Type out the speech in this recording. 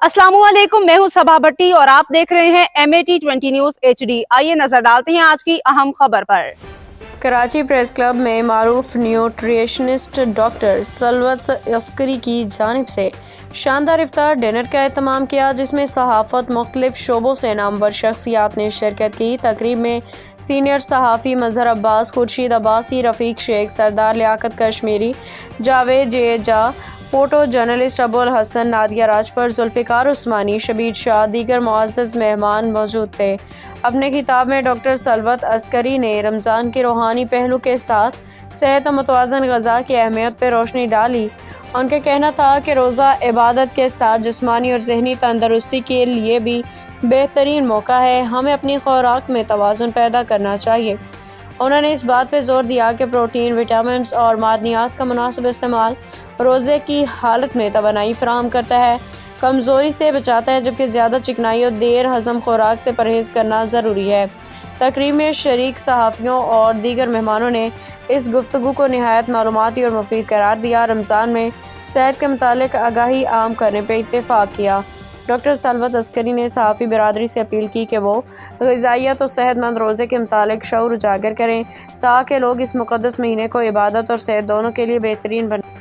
अस्सलाम वालेकुम, मैं हूं सबा भट्टी और आप देख रहे हैं MAT20 न्यूज HD। आइए नजर डालते हैं आज की अहम खबर पर। कराची प्रेस क्लब में मारूफ न्यूट्रिशनिस्ट डॉक्टर सलवत अस्करी की जानिब से शानदार इफ्तार डिनर का एहतमाम किया, जिसमें सहाफ़त मुख्तलिफ शोबों से नामवर शख्सियात ने शिरकत की। तकरीब में सीनियर सहाफ़ी मजहर अब्बास, खुर्शीद अब्बासी, रफ़ीक शेख, सरदार लियाकत कश्मीरी, जावेद जेजा, फ़ोटो जर्नलिस्ट अबुल हसन, नादिया राजपर, जुल्फ़िकार उस्मानी, शबीर शाह, दीगर मुअज़्ज़ज़ मेहमान मौजूद थे। अपने खिताब में डॉक्टर सलवत अस्करी ने रमज़ान के रूहानी पहलू के साथ सेहत और मुतवाज़न ग़िज़ा की अहमियत पर रोशनी डाली। उनका कहना था कि रोज़ा इबादत के साथ जिस्मानी और ज़हनी तंदुरुस्ती के लिए भी बेहतरीन मौका है। हमें अपनी खुराक में तवाज़ुन पैदा करना चाहिए। उन्होंने इस बात पर जोर दिया कि प्रोटीन, विटामिन और मादनियात का मुनासिब इस्तेमाल रोज़े की हालत में तवानाई फराहम करता है, कमज़ोरी से बचाता है, जबकि ज़्यादा चिकनाई और देर हज़म खुराक से परहेज़ करना ज़रूरी है। तकरीब में शरीक सहाफ़ियों और दीगर मेहमानों ने इस गुफ्तगू को निहायत मालूमाती और मुफीद करार दिया। रमज़ान में सेहत के मुतालिक आगाही आम करने पर इत्तेफाक किया। डॉक्टर सलवत अस्करी ने सहाफ़ी बिरादरी से अपील की कि वो ग़िज़ाइयत और सेहतमंद रोज़े के मुतालिक शऊर उजागर करें, ताकि लोग इस मुक़द्दस महीने को इबादत और सेहत दोनों के लिए बेहतरीन बने।